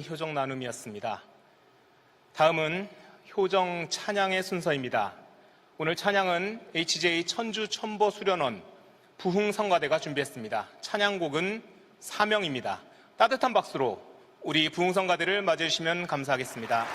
효정 나눔이었습니다. 다음은 효정 찬양의 순서입니다. 오늘 찬양은 HJ 천주 천보 수련원 부흥성가대가 준비했습니다. 찬양곡은 사명입니다. 따뜻한 박수로 우리 부흥성가대를 맞이해주시면 감사하겠습니다.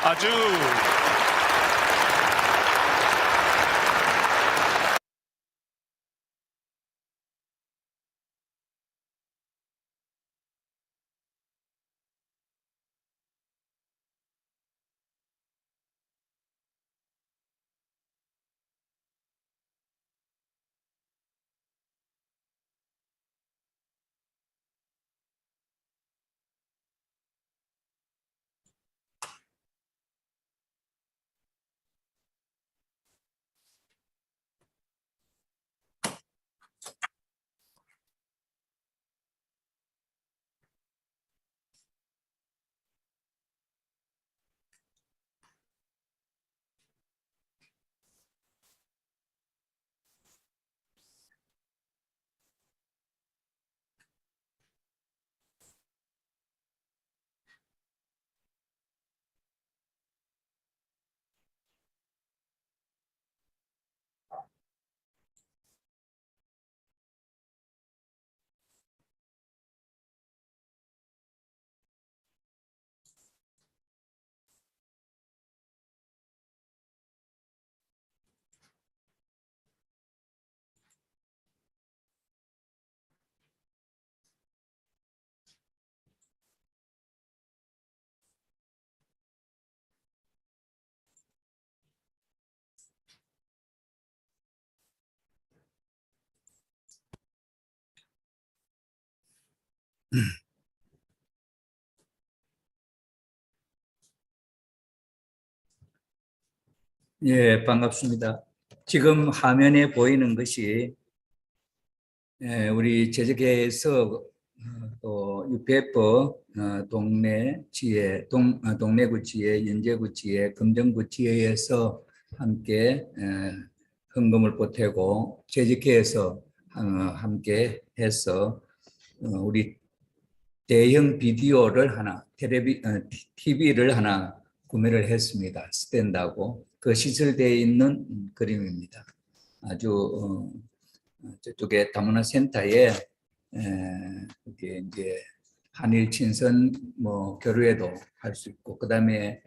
아주 예, 반갑습니다. 지금 화면에 보이는 것이 우리 제주계에서 또 UPF 동래 지회, 동래구 지회, 연제구 지회, 금정구 지회에서 함께 헌금을 보태고 제주계에서 함께 해서 우리 대형 비디오를 하나, TV를 하나 구매를 했습니다. 스탠드하고 그 시설되어 있는 그림입니다. 아주 저쪽에 다문화 센터에 이게 이제 한일 친선 뭐 교류회도 할 수 있고, 그다음에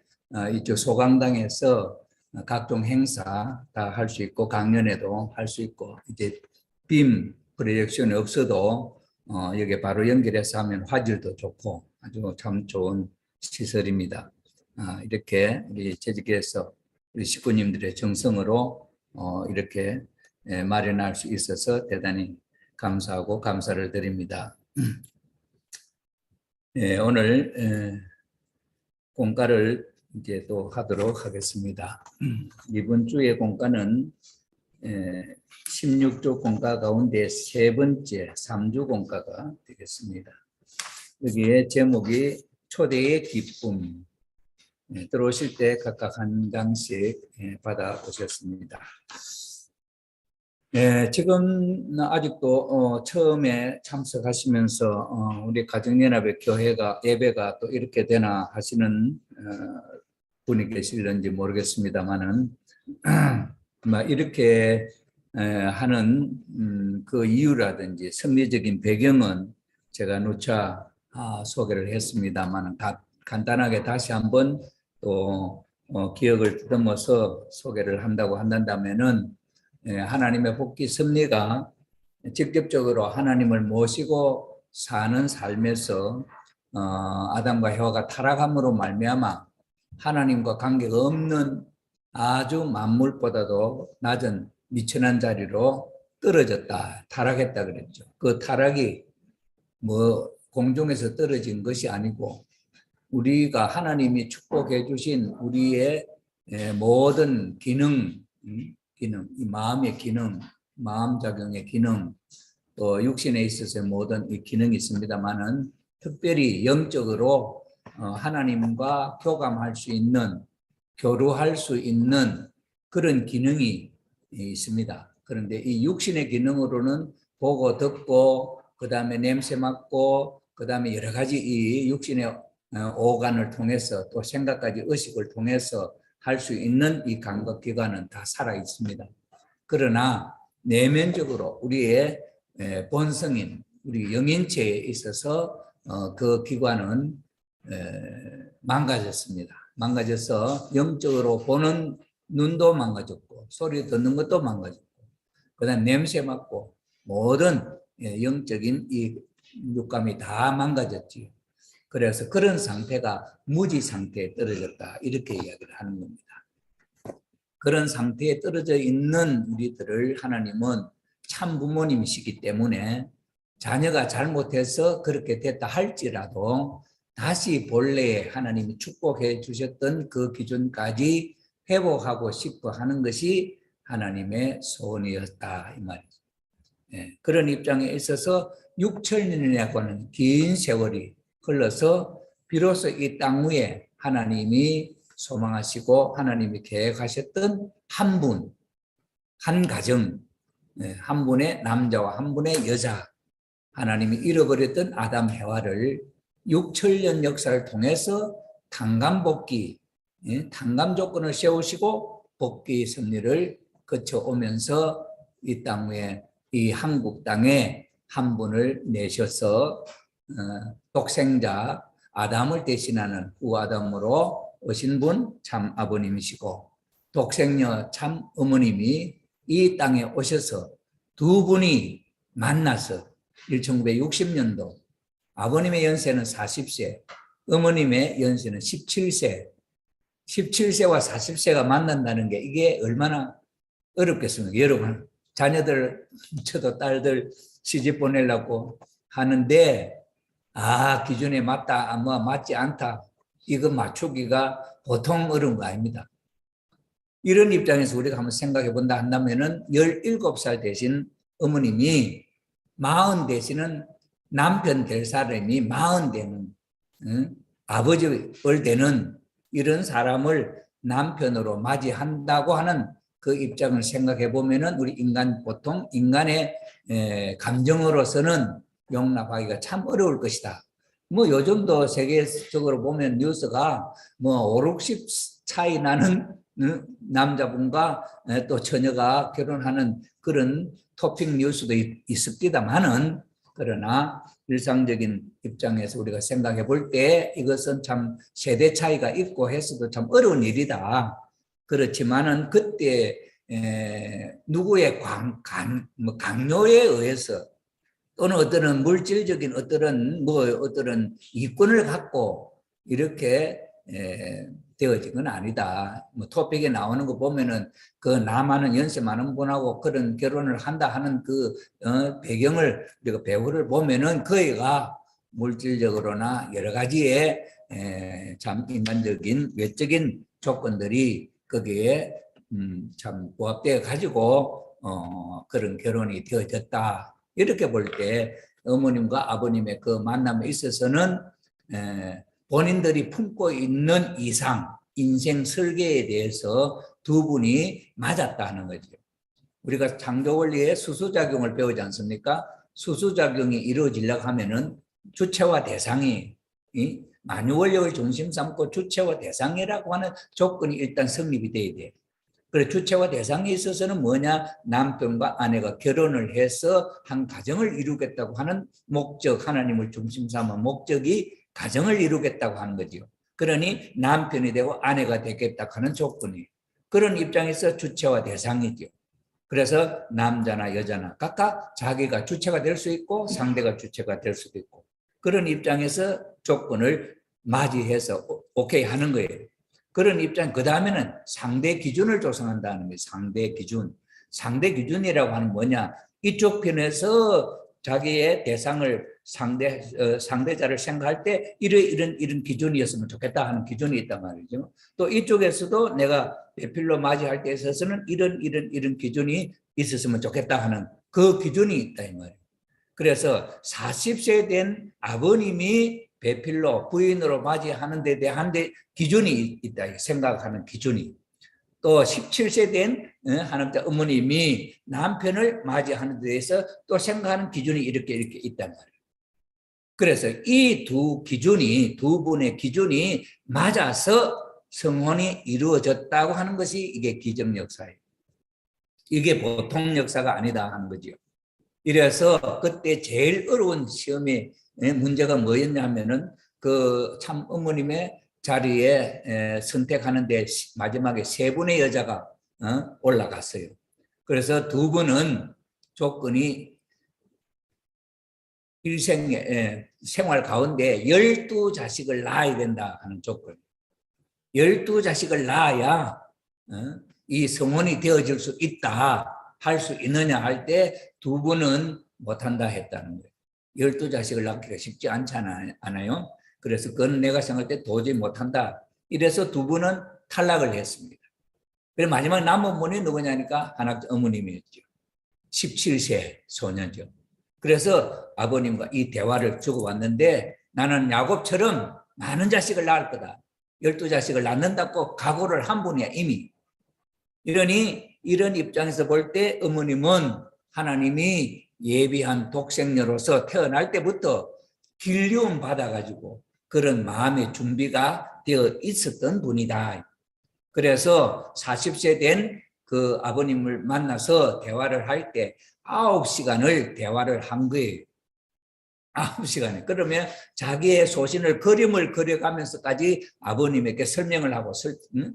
이쪽 소강당에서 각종 행사 다 할 수 있고, 강연회도 할 수 있고, 이제 빔 프로젝션이 없어도 여기 바로 연결해서 하면 화질도 좋고 아주 참 좋은 시설입니다. 이렇게 우리 제주계에서 우리 식구님들의 정성으로 이렇게 마련할 수 있어서 대단히 감사하고 감사를 드립니다. 오늘 공가를 이제 또 하도록 하겠습니다. 이번 주의 공가는 16조 공가 가운데 세 번째 3주 공가가 되겠습니다. 여기에 제목이 초대의 기쁨. 들어오실 때 각각 한 장씩 받아보셨습니다. 지금 아직도 처음에 참석하시면서 우리 가정연합의 교회가 예배가 또 이렇게 되나 하시는 분이 계실는지 모르겠습니다만은 이렇게 하는 그 이유라든지 섭리적인 배경은 제가 누차 소개를 했습니다만 간단하게 다시 한번 또 기억을 더듬어서 소개를 한다고 한다면은 하나님의 복귀 섭리가 직접적으로 하나님을 모시고 사는 삶에서 아담과 해와가 타락함으로 말미암아 하나님과 관계가 없는 아주 만물보다도 낮은 미천한 자리로 떨어졌다, 타락했다 그랬죠. 그 타락이 뭐 공중에서 떨어진 것이 아니고 우리가 하나님이 축복해 주신 우리의 모든 기능, 이 마음의 기능, 마음작용의 기능, 또 육신에 있어서의 모든 이 기능이 있습니다만은 특별히 영적으로 하나님과 교감할 수 있는, 교류할 수 있는 그런 기능이 있습니다. 그런데 이 육신의 기능으로는 보고 듣고 그 다음에 냄새 맡고 그 다음에 여러 가지 이 육신의 오간을 통해서 또 생각까지 의식을 통해서 할 수 있는 이 감각기관은 다 살아 있습니다. 그러나 내면적으로 우리의 본성인 우리 영인체에 있어서 그 기관은 망가졌습니다. 망가져서 영적으로 보는 눈도 망가졌고 소리 듣는 것도 망가졌고 그다음 냄새 맡고 모든 영적인 이 육감이 다 망가졌지요. 그래서 그런 상태가 무지 상태에 떨어졌다 이렇게 이야기를 하는 겁니다. 그런 상태에 떨어져 있는 우리들을 하나님은 참 부모님이시기 때문에 자녀가 잘못해서 그렇게 됐다 할지라도 다시 본래의 하나님이 축복해 주셨던 그 기준까지 회복하고 싶어 하는 것이 하나님의 소원이었다 이 말이죠. 그런 입장에 있어서 6천년이라고 하는 긴 세월이 흘러서 비로소 이 땅 위에 하나님이 소망하시고 하나님이 계획하셨던 한 분, 한 가정, 한 분의 남자와 한 분의 여자, 하나님이 잃어버렸던 아담 해와를 6천년 역사를 통해서 탄감복귀, 탄감 조건을 세우시고 복귀 섭리를 거쳐오면서 이 땅 위에 이 한국 땅에 한 분을 내셔서 독생자 아담을 대신하는 우아담으로 오신 분 참 아버님이시고 독생녀 참 어머님이 이 땅에 오셔서 두 분이 만나서 1960년도 아버님의 연세는 40세, 어머님의 연세는 17세, 17세와 40세가 만난다는 게 이게 얼마나 어렵겠습니까? 여러분, 자녀들, 저도 딸들 시집 보내려고 하는데 기준에 맞다, 뭐 맞지 않다. 이거 맞추기가 보통 어려운 거 아닙니다. 이런 입장에서 우리가 한번 생각해 본다 한다면은 17살 되신 어머님이 40 되시는 남편 될 사람이 40 되는 아버지를 되는 이런 사람을 남편으로 맞이한다고 하는 그 입장을 생각해 보면은 우리 보통 인간의 감정으로서는 용납하기가 참 어려울 것이다. 뭐 요즘도 세계적으로 보면 뉴스가 뭐 5, 60 차이 나는 남자분과 또 처녀가 결혼하는 그런 토픽 뉴스도 있습니다만은, 그러나 일상적인 입장에서 우리가 생각해 볼 때 이것은 참 세대 차이가 있고 해서도 참 어려운 일이다. 그렇지만은 그때 누구의 강요에 의해서 또는 어떤 물질적인 어떤 이권을 갖고 이렇게 되어진 건 아니다. 뭐 토픽에 나오는 거 보면은 그 나많은 연세 많은 분하고 그런 결혼을 한다 하는 그 배경을 우리가 배우를 보면은 그애가 물질적으로나 여러 가지의 참 인간적인 외적인 조건들이 거기에 참 부합되어 가지고 그런 결혼이 되어졌다. 이렇게 볼 때 어머님과 아버님의 그 만남에 있어서는 본인들이 품고 있는 이상, 인생 설계에 대해서 두 분이 맞았다는 거죠. 우리가 창조 원리의 수수작용을 배우지 않습니까? 수수작용이 이루어지려고 하면은 주체와 대상이 만유원력을 중심 삼고 주체와 대상이라고 하는 조건이 일단 성립이 돼야 돼. 그래, 주체와 대상에 있어서는 뭐냐? 남편과 아내가 결혼을 해서 한 가정을 이루겠다고 하는 목적, 하나님을 중심 삼은 목적이 가정을 이루겠다고 하는 거죠. 그러니 남편이 되고 아내가 되겠다 하는 조건이. 그런 입장에서 주체와 대상이죠. 그래서 남자나 여자나 각각 자기가 주체가 될 수 있고 상대가 주체가 될 수도 있고, 그런 입장에서 조건을 맞이해서 오케이 하는 거예요. 그런 입장, 그 다음에는 상대 기준을 조성한다는 거예요. 상대 기준. 상대 기준이라고 하는 뭐냐? 이쪽 편에서 자기의 대상을 상대자를 생각할 때 이런 기준이었으면 좋겠다 하는 기준이 있단 말이죠. 또 이쪽에서도 내가 배필로 맞이할 때 있어서는 이런 기준이 있었으면 좋겠다 하는 그 기준이 있다 이 말이에요. 그래서 40세 된 아버님이 배필로 부인으로 맞이하는 데 대한 기준이 있다 생각하는 기준이, 또 17세 된 하나님자 어머님이 남편을 맞이하는 데 대해서 또 생각하는 기준이 이렇게 있단 말이에요. 그래서 이 두 분의 기준이 맞아서 성혼이 이루어졌다고 하는 것이 이게 기적 역사예요. 이게 보통 역사가 아니다 하는 거죠. 이래서 그때 제일 어려운 시험의 문제가 뭐였냐면은 그 참 어머님의 자리에 선택하는데 마지막에 3분의 여자가 올라갔어요. 그래서 2분은 조건이 일생의 생활 가운데 12자식을 낳아야 된다 하는 조건. 12자식을 낳아야 이 성혼이 되어질 수 있다. 할 수 있느냐 할 때 2분은 못한다 했다는 거예요. 12자식을 낳기가 쉽지 않아요. 그래서 그건 내가 생각할 때 도저히 못한다. 이래서 2분은 탈락을 했습니다. 그래서 마지막 남은 분이 누구냐니까 하나님 어머님이었죠. 17세 소녀죠. 그래서 아버님과 이 대화를 주고받는데, 나는 야곱처럼 많은 자식을 낳을 거다. 12자식을 낳는다고 각오를 한 분이야 이미. 이러니 이런 입장에서 볼 때 어머님은 하나님이 예비한 독생녀로서 태어날 때부터 길리움 받아가지고 그런 마음의 준비가 되어 있었던 분이다. 그래서 40세 된 그 아버님을 만나서 대화를 할 때 9시간을 대화를 한 거예요. 9시간에. 그러면 자기의 소신을 그림을 그려가면서까지 아버님에게 설명을 하고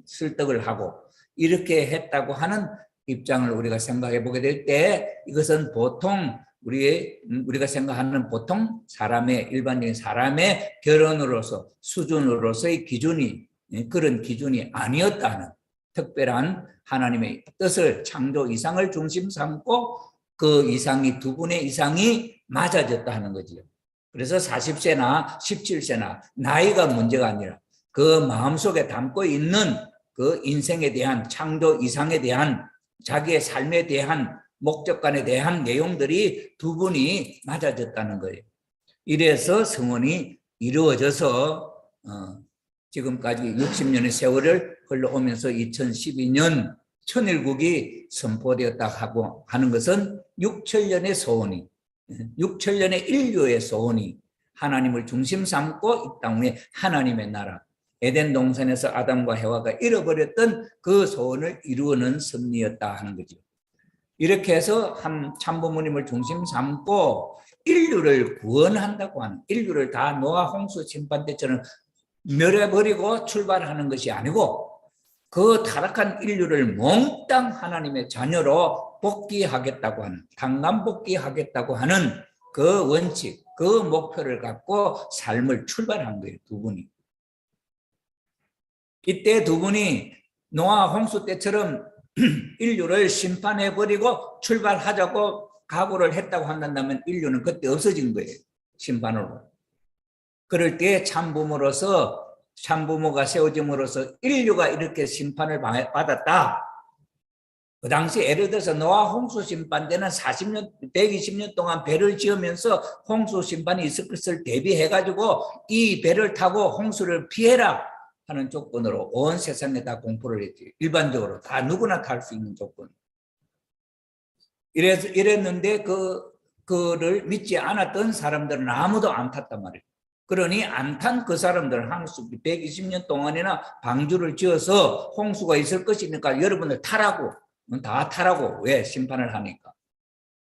설득을 하고 이렇게 했다고 하는 입장을 우리가 생각해 보게 될 때, 이것은 보통 우리가 생각하는 보통 사람의, 일반적인 사람의 결혼으로서 수준으로서의 기준이 그런 기준이 아니었다는, 특별한 하나님의 뜻을, 창조 이상을 중심 삼고 그 이상이 2분의 이상이 맞아졌다 하는 거지요. 그래서 40세나 17세나 나이가 문제가 아니라 그 마음속에 담고 있는 그 인생에 대한 창조 이상에 대한 자기의 삶에 대한 목적관에 대한 내용들이 두 분이 맞아졌다는 거예요. 이래서 성원이 이루어져서 지금까지 60년의 세월을 흘러오면서 2012년 천일국이 선포되었다 하고 하는 것은 6천년의 소원이 6천년의 인류의 소원이 하나님을 중심 삼고 이 땅 위에 하나님의 나라 에덴 동산에서 아담과 해와가 잃어버렸던 그 소원을 이루는 섭리였다 하는 거죠. 이렇게 해서 한 참부모님을 중심 삼고 인류를 구원한다고 하는, 인류를 다 노아 홍수 심판 때처럼 멸해버리고 출발하는 것이 아니고 그 타락한 인류를 몽땅 하나님의 자녀로 복귀하겠다고 하는, 당감 복귀하겠다고 하는 그 원칙, 그 목표를 갖고 삶을 출발한 거예요, 두 분이. 이때 두 분이 노아 홍수 때처럼 인류를 심판해버리고 출발하자고 각오를 했다고 한다면 인류는 그때 없어진 거예요, 심판으로. 그럴 때 참부모로서, 참부모가 세워짐으로써 인류가 이렇게 심판을 받았다. 그 당시 예를 들어서 노아 홍수 심판 때는 40년, 120년 동안 배를 지으면서 홍수 심판이 있을 것을 대비해가지고 이 배를 타고 홍수를 피해라 하는 조건으로 온 세상에 다 공포를 했지. 일반적으로 다 누구나 탈 수 있는 조건. 이랬는데 그를 믿지 않았던 사람들은 아무도 안 탔단 말이에요. 그러니 안 탄 그 사람들은 한수 120년 동안이나 방주를 지어서 홍수가 있을 것이니까 여러분들 타라고, 다 타라고. 왜? 심판을 하니까.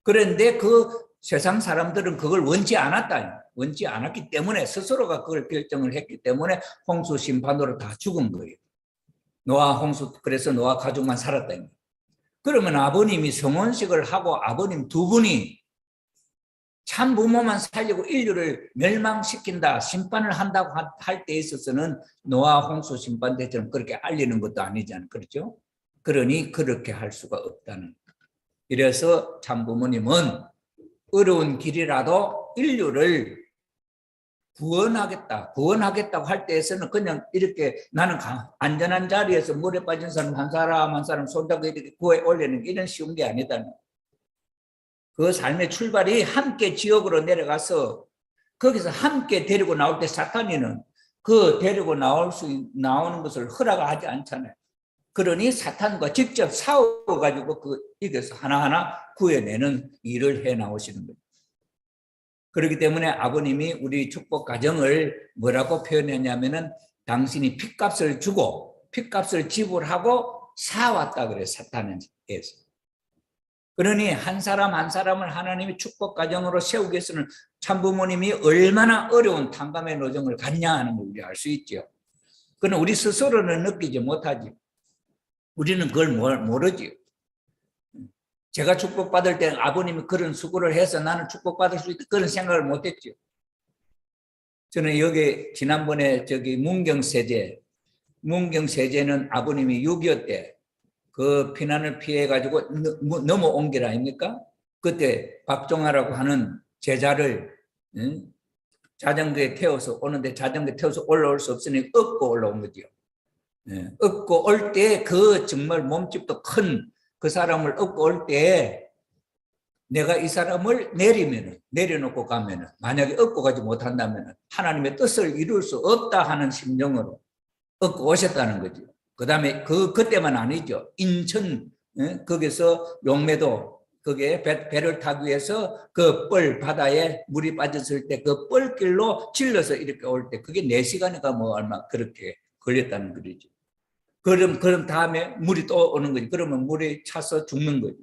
그런데 그 세상 사람들은 그걸 원치 않았다. 원치 않았기 때문에 스스로가 그걸 결정을 했기 때문에 홍수 심판으로 다 죽은 거예요. 노아 홍수, 그래서 노아 가족만 살았다. 그러면 아버님이 성혼식을 하고 아버님 두 분이 참부모만 살리고 인류를 멸망시킨다, 심판을 한다고 할 때 있어서는 노아 홍수 심판 때처럼 그렇게 알리는 것도 아니잖아요. 그렇죠? 그러니 그렇게 할 수가 없다는. 이래서 참부모님은 어려운 길이라도 인류를 구원하겠다고 할 때에서는 그냥 이렇게 나는 안전한 자리에서 물에 빠진 사람 한 사람 한 사람 손잡고 이렇게 구해 올리는 이런 쉬운 게 아니다. 그 삶의 출발이 함께 지역으로 내려가서 거기서 함께 데리고 나올 때 사탄이는 그 데리고 나오는 것을 허락하지 않잖아요. 그러니 사탄과 직접 싸워가지고 그 이겨서 하나하나 구해내는 일을 해 나오시는 거예요. 그렇기 때문에 아버님이 우리 축복 가정을 뭐라고 표현했냐면은 당신이 핏값을 주고 핏값을 지불하고 사왔다 그래요. 사탄에서. 그러니 한 사람 한 사람을 하나님이 축복 가정으로 세우기 위해서는 참부모님이 얼마나 어려운 탕감의 노정을 갖냐 하는 걸 우리 알 수 있죠. 그러나 우리 스스로는 느끼지 못하지. 우리는 그걸 모르지. 제가 축복받을 때 아버님이 그런 수고를 해서 나는 축복받을 수 있다 그런 생각을 못했죠. 저는 여기 지난번에 문경세제는 아버님이 6.25 때 그 피난을 피해가지고 넘어온 길 아닙니까? 그때 박종하라고 하는 제자를 자전거에 태워서 오는데 자전거에 태워서 올라올 수 없으니 업고 올라온 거죠. 업고 올 때 그 정말 몸집도 큰 그 사람을 업고 올 때 내가 이 사람을 내려놓고 가면은 만약에 업고 가지 못한다면 하나님의 뜻을 이룰 수 없다 하는 심정으로 업고 오셨다는 거죠. 그 다음에 그때만 아니죠. 인천 거기서 용매도 거기에 배를 타기 위해서 그 뻘 바다에 물이 빠졌을 때 그 뻘길로 질러서 이렇게 올 때 그게 4시간인가 뭐 얼마 그렇게 걸렸다는 거죠. 그럼 다음에 물이 또 오는 거지. 그러면 물이 차서 죽는 거지.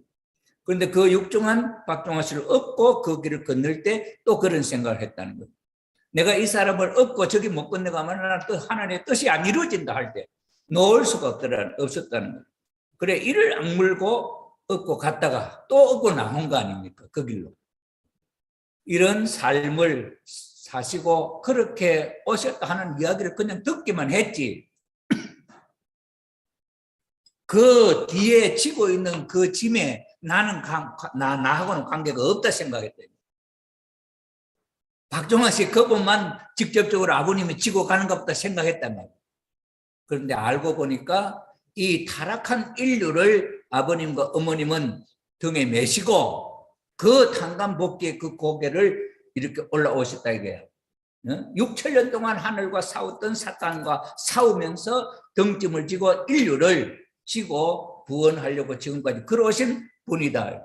그런데 그 육중한 박종화 씨를 업고 그 길을 건널 때 또 그런 생각을 했다는 거예요. 내가 이 사람을 업고 저기 못 건너가면 하나님의 뜻이 안 이루어진다 할 때 놓을 수가 없었다는 거예요. 그래 이를 악물고 업고 갔다가 또 업고 나온 거 아닙니까? 그 길로. 이런 삶을 사시고 그렇게 오셨다 하는 이야기를 그냥 듣기만 했지. 그 뒤에 지고 있는 그 짐에 나하고는 관계가 없다 생각했대요. 박종환 씨 그것만 직접적으로 아버님이 지고 가는 것보다 생각했단 말이에요. 그런데 알고 보니까 이 타락한 인류를 아버님과 어머님은 등에 메시고 그 탄감복귀의 그 고개를 이렇게 올라오셨다 이거예요. 6천년 동안 하늘과 싸웠던 사탄과 싸우면서 등짐을 지고 인류를 지고 구원하려고 지금까지 걸어오신 분이다.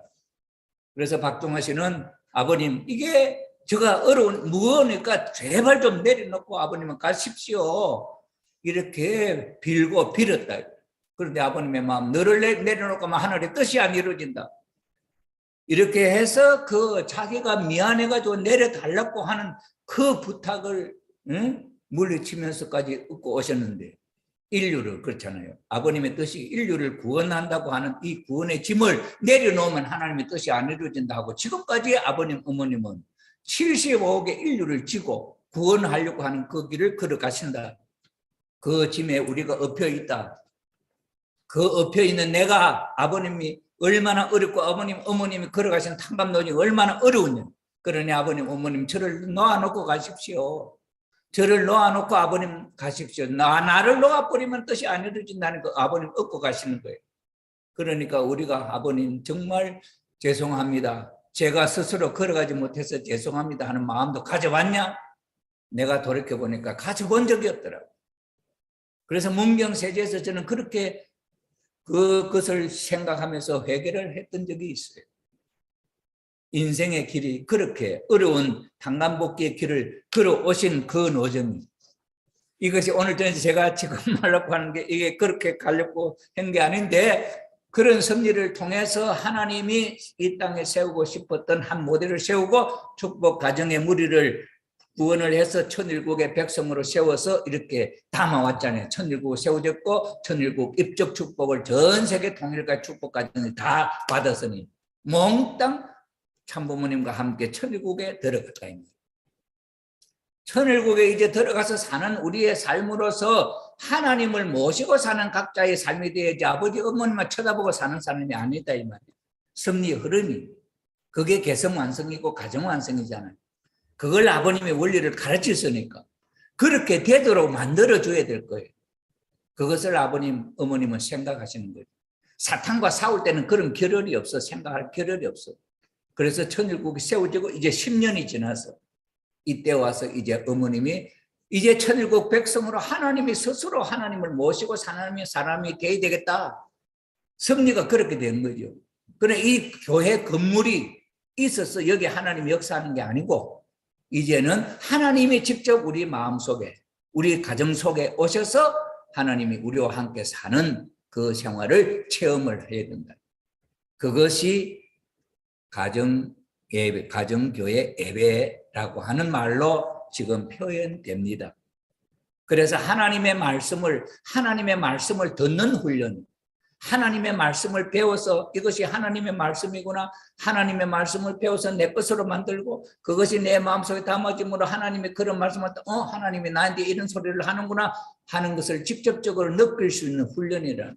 그래서 박종환 씨는 아버님 이게 제가 무거우니까 제발 좀 내려놓고 아버님은 가십시오. 이렇게 빌고 빌었다. 그런데 아버님의 마음 너를 내려놓고 하늘의 뜻이 안 이루어진다. 이렇게 해서 그 자기가 미안해가지고 내려달라고 하는 그 부탁을 물리치면서까지 얻고 오셨는데 인류를 그렇잖아요. 아버님의 뜻이 인류를 구원한다고 하는 이 구원의 짐을 내려놓으면 하나님의 뜻이 안 이루어진다 하고 지금까지 아버님 어머님은 75억의 인류를 지고 구원하려고 하는 그 길을 걸어가신다. 그 짐에 우리가 엎여 있다. 그 엎여 있는 내가 아버님이 얼마나 어렵고 어머님이 걸어가신 탄감노정이 얼마나 어려웠냐. 그러니 아버님 어머님 저를 놓아놓고 가십시오. 저를 놓아놓고 아버님 가십시오. 나를 놓아버리면 뜻이 안 이루어진다는 거 아버님 얻고 가시는 거예요. 그러니까 우리가 아버님 정말 죄송합니다. 제가 스스로 걸어가지 못해서 죄송합니다 하는 마음도 가져왔냐? 내가 돌이켜보니까 가져본 적이 없더라고요. 그래서 문경세제에서 저는 그렇게 그것을 생각하면서 회개를 했던 적이 있어요. 인생의 길이 그렇게 어려운 탄감복귀의 길을 걸어오신 그 노정이 이것이 오늘 제가 지금 하려고 하는 게 이게 그렇게 가려고 한 게 아닌데 그런 섭리를 통해서 하나님이 이 땅에 세우고 싶었던 한 모델을 세우고 축복 가정의 무리를 구원을 해서 천일국의 백성으로 세워서 이렇게 담아왔잖아요. 천일국 세워졌고 천일국 입적 축복을 전 세계 통일과 축복 가정이 다 받았으니 몽땅 참부모님과 함께 천일국에 들어갔다. 천일국에 이제 들어가서 사는 우리의 삶으로서 하나님을 모시고 사는 각자의 삶이 되어야지 아버지 어머니만 쳐다보고 사는 사람이 아니다 이 말이에요. 섭리 흐름이 그게 개성 완성이고 가정 완성이잖아요. 그걸 아버님의 원리를 가르쳤으니까 그렇게 되도록 만들어줘야 될 거예요. 그것을 아버님 어머님은 생각하시는 거예요. 사탄과 싸울 때는 그런 겨를이 없어. 생각할 겨를이 없어. 그래서 천일국이 세워지고 이제 10년이 지나서 이때 와서 이제 어머님이 이제 천일국 백성으로 하나님이 스스로 하나님을 모시고 사는 사람이 되어야 되겠다. 섭리가 그렇게 된 거죠. 그런데 이 교회 건물이 있어서 여기 하나님이 역사하는 게 아니고 이제는 하나님이 직접 우리 마음속에 우리 가정 속에 오셔서 하나님이 우리와 함께 사는 그 생활을 체험을 해야 된다. 그것이 가정교회 예배라고 하는 말로 지금 표현됩니다. 그래서 하나님의 말씀을 듣는 훈련, 하나님의 말씀을 배워서 이것이 하나님의 말씀이구나, 하나님의 말씀을 배워서 내 것으로 만들고 그것이 내 마음속에 담아짐으로 하나님의 그런 말씀을 하나님이 나한테 이런 소리를 하는구나 하는 것을 직접적으로 느낄 수 있는 훈련이라.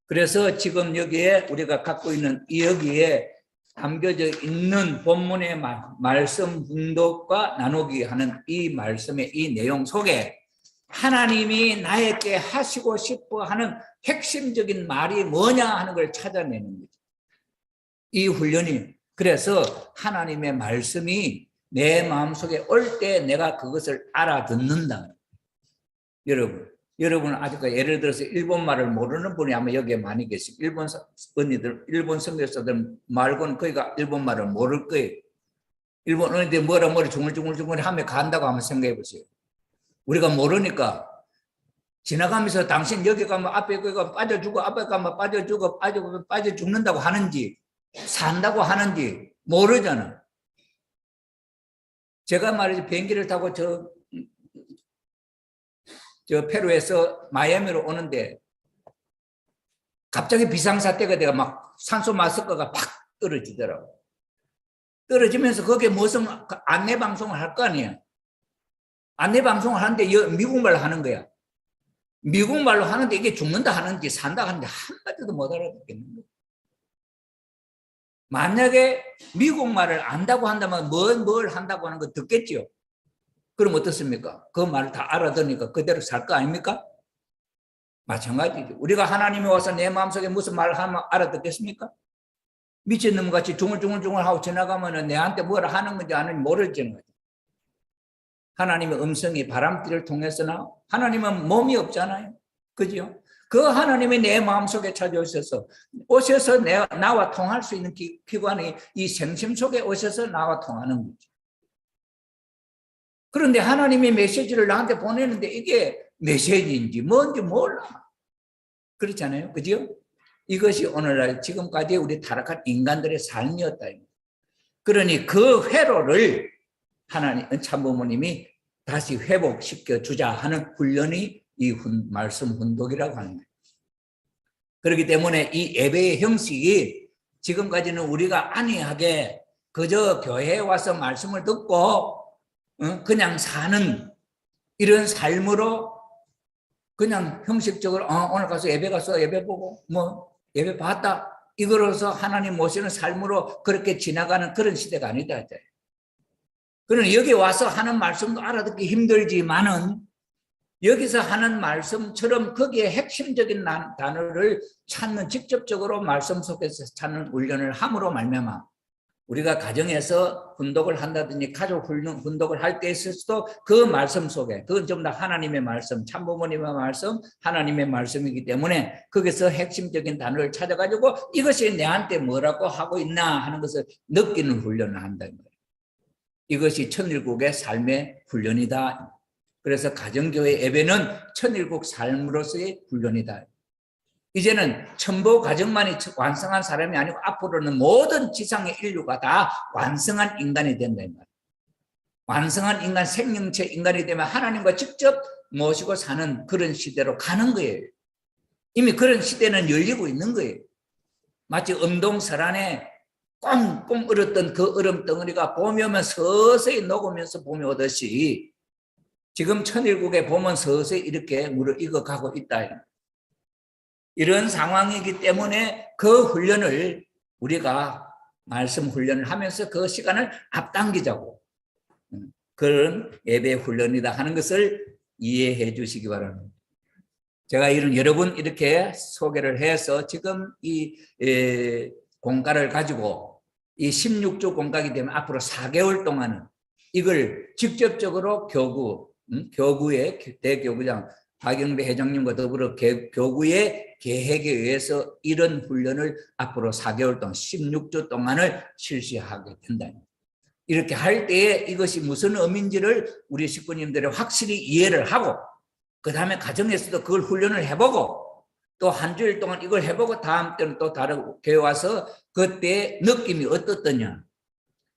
그래서 지금 여기에 우리가 갖고 있는 여기에 담겨져 있는 본문의 말씀 분독과 나누기 하는 이 말씀의 이 내용 속에 하나님이 나에게 하시고 싶어 하는 핵심적인 말이 뭐냐 하는 걸 찾아내는 거죠. 이 훈련이 그래서 하나님의 말씀이 내 마음속에 올 때 내가 그것을 알아듣는다. 여러분 아직까지 예를 들어서 일본말을 모르는 분이 아마 여기에 많이 계시고 일본 언니들, 일본 선교사들 말고는 거기가 일본말을 모를 거예요. 일본 언니들 뭐라 중얼중얼 하며 간다고 한번 생각해 보세요. 우리가 모르니까 지나가면서 당신 여기 가면 앞에 거기가 빠져주고 앞에 가면 빠져주고 빠져 죽는다고 하는지 산다고 하는지 모르잖아. 제가 말이죠. 비행기를 타고 저 페루에서 마이애미로 오는데 갑자기 비상사태가 돼가 막 산소 마스크가 팍 떨어지더라고. 떨어지면서 거기에 무슨 안내 방송을 할 거 아니야. 안내 방송을 하는데 미국말로 하는 거야. 미국말로 하는데 이게 죽는다 하는지 산다 하는지 한마디도 못 알아듣겠는 거야. 만약에 미국 말을 안다고 한다면 뭘 한다고 하는 거 듣겠지요. 그럼 어떻습니까? 그 말을 다 알아듣으니까 그대로 살 거 아닙니까? 마찬가지죠. 우리가 하나님이 와서 내 마음속에 무슨 말을 하면 알아듣겠습니까? 미친놈같이 중얼중얼 하고 지나가면 내한테 뭐라 하는 건지 안 하는지 모르지는 거죠. 하나님의 음성이 바람길을 통해서나 하나님은 몸이 없잖아요. 그죠? 그 하나님이 내 마음속에 찾아오셔서 나와 통할 수 있는 기관이 이 생심 속에 오셔서 나와 통하는 거죠. 그런데 하나님의 메시지를 나한테 보내는데 이게 메시지인지 뭔지 몰라. 그렇잖아요. 그죠? 이것이 오늘날 지금까지 우리 타락한 인간들의 삶이었다. 그러니 그 회로를 하나님 참부모님이 다시 회복시켜 주자 하는 훈련이 이 말씀 훈독이라고 하는 거예요. 그렇기 때문에 이 예배의 형식이 지금까지는 우리가 안이하게 그저 교회에 와서 말씀을 듣고 그냥 사는 이런 삶으로 그냥 형식적으로 오늘 가서 예배 가서 예배 보고 뭐 예배 봤다 이거로서 하나님 모시는 삶으로 그렇게 지나가는 그런 시대가 아니다. 그러니 여기 와서 하는 말씀도 알아듣기 힘들지만은 여기서 하는 말씀처럼 거기에 핵심적인 단어를 찾는 직접적으로 말씀 속에서 찾는 훈련을 함으로 말미암아 우리가 가정에서 훈독을 한다든지 가족 훈독을 할 때 있어서도 그 말씀 속에 그건 전부 다 하나님의 말씀, 참부모님의 말씀, 하나님의 말씀이기 때문에 거기서 핵심적인 단어를 찾아가지고 이것이 내한테 뭐라고 하고 있나 하는 것을 느끼는 훈련을 한다는 거예요. 이것이 천일국의 삶의 훈련이다. 그래서 가정교회 예배는 천일국 삶으로서의 훈련이다. 이제는 천부 가정만이 완성한 사람이 아니고 앞으로는 모든 지상의 인류가 다 완성한 인간이 된다. 완성한 인간, 생명체 인간이 되면 하나님과 직접 모시고 사는 그런 시대로 가는 거예요. 이미 그런 시대는 열리고 있는 거예요. 마치 음동설 안에 꽁꽁 얼었던 그 얼음 덩어리가 봄이 오면 서서히 녹으면서 봄이 오듯이 지금 천일국에 보면 서서히 이렇게 물을 익어가고 있다. 이런 상황이기 때문에 그 훈련을 우리가 말씀 훈련을 하면서 그 시간을 앞당기자고 그런 예배 훈련이다 하는 것을 이해해 주시기 바랍니다. 제가 이런 여러분 이렇게 소개를 해서 지금 이 공과를 가지고 이 16주 공과이기 때문에 앞으로 4개월 동안은 이걸 직접적으로 교구의 대교구장 박영배 회장님과 더불어 교구의 계획에 의해서 이런 훈련을 앞으로 4개월 동안 16주 동안을 실시하게 된다. 이렇게 할 때에 이것이 무슨 의미인지를 우리 식구님들이 확실히 이해를 하고 그 다음에 가정에서도 그걸 훈련을 해보고 또 한 주일 동안 이걸 해보고 다음 때는 또 다른 교회 와서 그때 느낌이 어떻더냐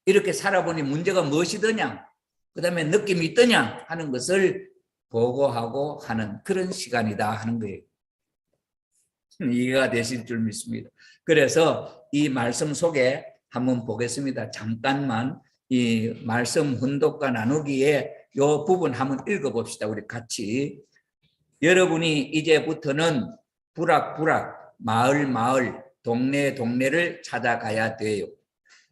이렇게 살아보니 문제가 무엇이더냐 그 다음에 느낌이 있더냐 하는 것을 보고하고 하는 그런 시간이다 하는 거예요. 이해가 되실 줄 믿습니다. 그래서 이 말씀 속에 한번 보겠습니다. 잠깐만 이 말씀 훈독과 나누기에 이 부분 한번 읽어봅시다. 우리 같이. 여러분이 이제부터는 부락부락 마을 동네를 찾아가야 돼요.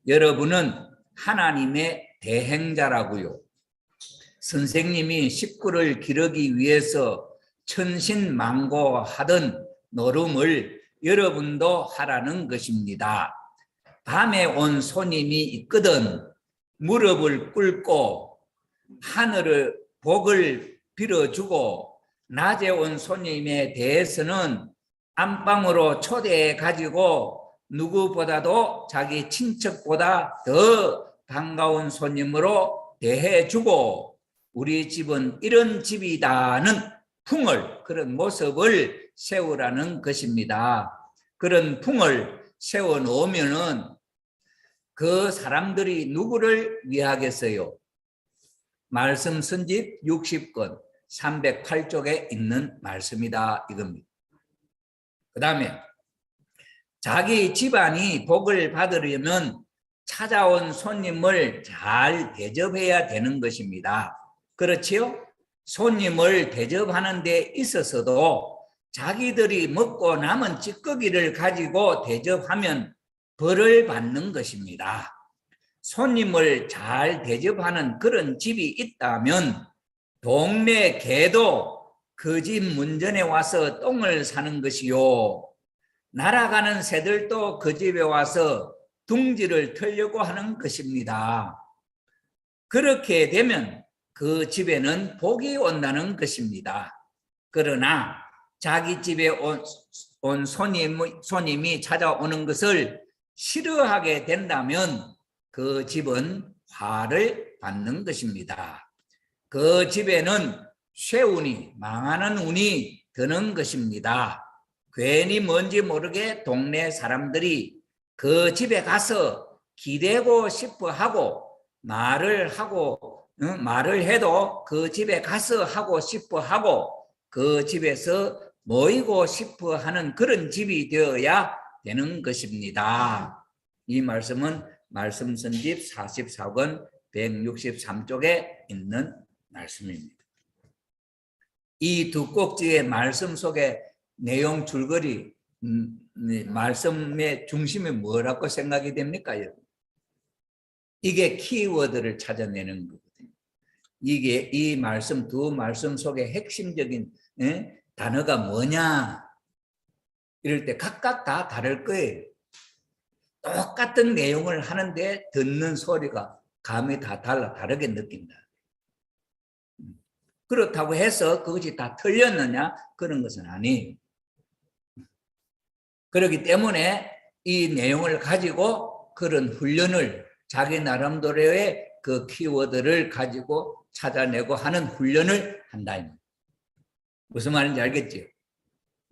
여러분은 하나님의 대행자라고요. 선생님이 식구를 기르기 위해서 천신만고하던 노름을 여러분도 하라는 것입니다. 밤에 온 손님이 있거든 무릎을 꿇고 하늘을 복을 빌어주고 낮에 온 손님에 대해서는 안방으로 초대해 가지고 누구보다도 자기 친척보다 더 반가운 손님으로 대해주고 우리 집은 이런 집이다는 풍을 그런 모습을 세우라는 것입니다. 그런 풍을 세워 놓으면은 그 사람들이 누구를 위하겠어요? 말씀 선집 60권 308쪽에 있는 말씀이다 이겁니다. 그 다음에 자기 집안이 복을 받으려면 찾아온 손님을 잘 대접해야 되는 것입니다. 그렇지요? 손님을 대접하는 데 있어서도 자기들이 먹고 남은 찌꺼기를 가지고 대접하면 벌을 받는 것입니다. 손님을 잘 대접하는 그런 집이 있다면 동네 개도 그 집 문전에 와서 똥을 사는 것이요, 날아가는 새들도 그 집에 와서 둥지를 털려고 하는 것입니다. 그렇게 되면 그 집에는 복이 온다는 것입니다. 그러나 자기 집에 온 손님이 찾아오는 것을 싫어하게 된다면 그 집은 화를 받는 것입니다. 그 집에는 쇠운이, 망하는 운이 드는 것입니다. 괜히 뭔지 모르게 동네 사람들이 그 집에 가서 기대고 싶어 하고 말을 해도 그 집에 가서 하고 싶어 하고 그 집에서 모이고 싶어 하는 그런 집이 되어야 되는 것입니다. 이 말씀은 말씀선집 44권 163쪽에 있는 말씀입니다. 이 두 꼭지의 말씀 속에 내용 줄거리, 말씀의 중심이 뭐라고 생각이 됩니까? 이게 키워드를 찾아내는 거거든요. 이게 이 말씀, 두 말씀 속에 핵심적인 단어가 뭐냐? 이럴 때 각각 다 다를 거예요. 똑같은 내용을 하는데 듣는 소리가 감이 다 다르게 느낀다. 그렇다고 해서 그것이 다 틀렸느냐? 그런 것은 아니에요. 그렇기 때문에 이 내용을 가지고 그런 훈련을 자기 나름대로의 그 키워드를 가지고 찾아내고 하는 훈련을 한다. 무슨 말인지 알겠죠?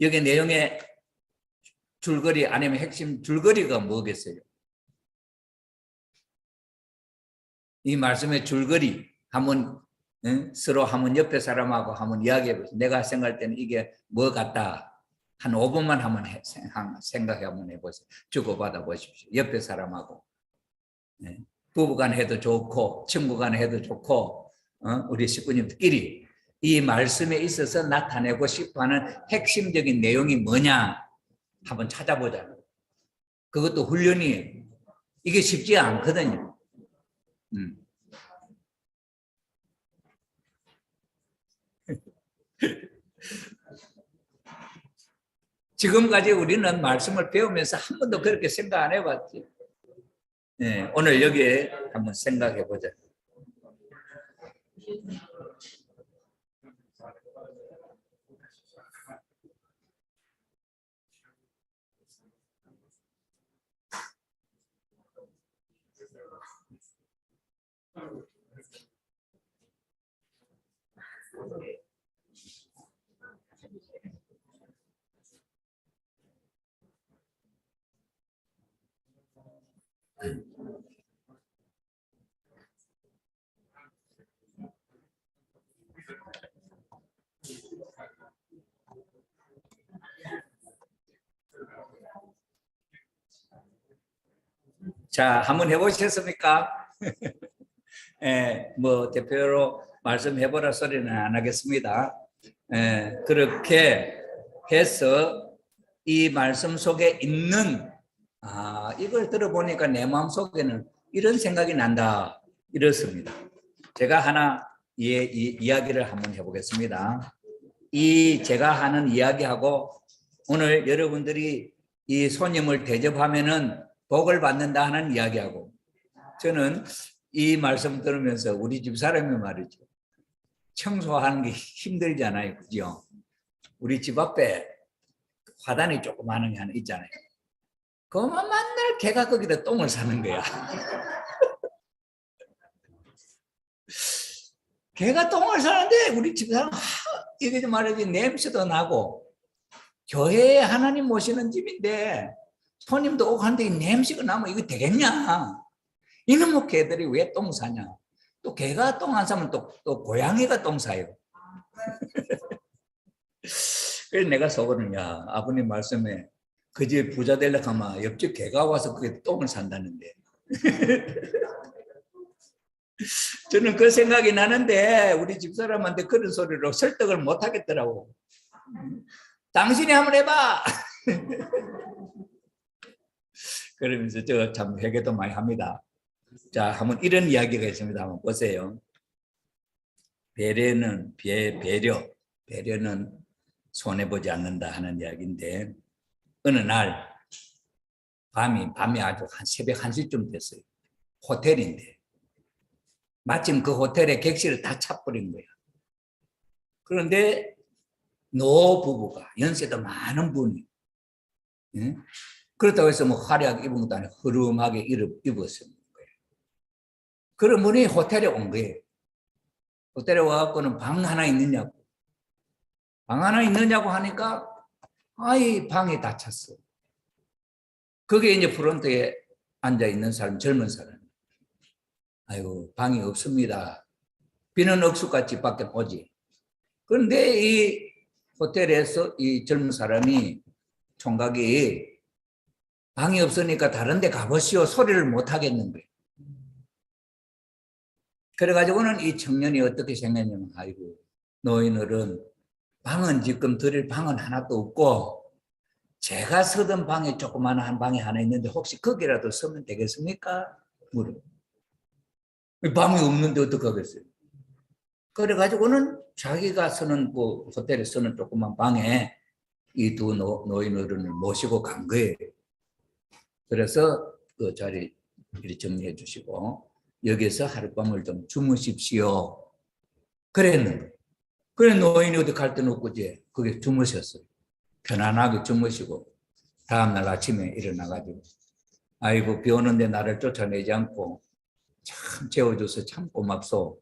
여기 내용의 줄거리 아니면 핵심 줄거리가 뭐겠어요? 이 말씀의 줄거리 한번 서로 한번 옆에 사람하고 한번 이야기해 보세요. 내가 생각할 때는 이게 뭐 같다. 한 5분만 한번 생각해 한번 해보세요. 주고받아 보십시오. 옆에 사람하고. 부부간 해도 좋고 친구간 해도 좋고 우리 식구님들끼리 이 말씀에 있어서 나타내고 싶어하는 핵심적인 내용이 뭐냐 한번 찾아보자. 그것도 훈련이에요. 이게 쉽지 않거든요. 지금까지 우리는 말씀을 배우면서 한 번도 그렇게 생각 안 해봤지. 네, 오늘 여기에 한번 생각해 보자. 자, 한번 해보셨습니까? 뭐 대표로 말씀해보라 소리는 안 하겠습니다. 그렇게 해서 이 말씀 속에 있는 이걸 들어보니까 내 마음속에는 이런 생각이 난다. 이렇습니다. 제가 하나 이야기를 한번 해보겠습니다. 이 제가 하는 이야기하고 오늘 여러분들이 이 손님을 대접하면은 복을 받는다 하는 이야기하고 저는 이 말씀 들으면서 우리 집 사람이 말이죠. 청소하는 게 힘들잖아요. 그죠? 우리 집 앞에 화단이 조그마한 게 하나 있잖아요. 그만 맨날 개가 거기다 똥을 싸는 거야. 개가 똥을 싸는데 우리 집사람 이게 말이지 냄새도 나고 교회에 하나님 모시는 집인데 손님도 오고 하는데 냄새가 나면 이거 되겠냐? 이놈의 개들이 왜 똥 싸냐? 또 개가 똥 안 싸면 또 고양이가 똥 싸요. 그래서 내가 속으로는 야 아버님 말씀에 그 집 부자 되려고 하면 옆집 개가 와서 그게 똥을 산다는데 저는 그 생각이 나는데 우리 집사람한테 그런 소리로 설득을 못 하겠더라고. 당신이 한번 해봐. 그러면서 저 참 회개도 많이 합니다. 자, 한번 이런 이야기가 있습니다. 한번 보세요. 배려는 손해보지 않는다 하는 이야기인데, 어느 날 밤이 아주 한 새벽 1시쯤 됐어요. 호텔인데 마침 그 호텔에 객실을 다 차버린 거야. 그런데 노 부부가, 연세도 많은 분이, 예? 그렇다고 해서 뭐 화려하게 입은 것도 아니고 허름하게 입었어요. 그런 분이 호텔에 온 거예요. 호텔에 와갖고는 방 하나 있느냐고. 방 하나 있느냐고 하니까 아이 방이 다 찼어. 거기에 이제 프론트에 앉아 있는 사람, 젊은 사람. 아이고 방이 없습니다. 비는 억수같이 밖에 오지. 그런데 이 호텔에서 이 젊은 사람이 총각이 방이 없으니까 다른 데 가보시오 소리를 못 하겠는 거예요. 그래가지고는 이 청년이 어떻게 생각했냐면, 아이고 노인들은 방은 지금 드릴 방은 하나도 없고 제가 서던 방에 조그마한 한 방에 하나 있는데 혹시 거기라도 서면 되겠습니까? 물어. 방이 없는데 어떡하겠어요? 그래가지고는 자기가 서는 그 호텔에 서는 조그만 방에 이 두 노인 어른을 모시고 간 거예요. 그래서 그 자리 이렇게 정리해 주시고 여기서 하룻밤을 좀 주무십시오. 그랬는데 그래 노인이 어디 갈 데는 없고 이제 거기 주무셨어요. 편안하게 주무시고 다음날 아침에 일어나가지고 아이고 비 오는데 나를 쫓아내지 않고 참 재워줘서 참 고맙소.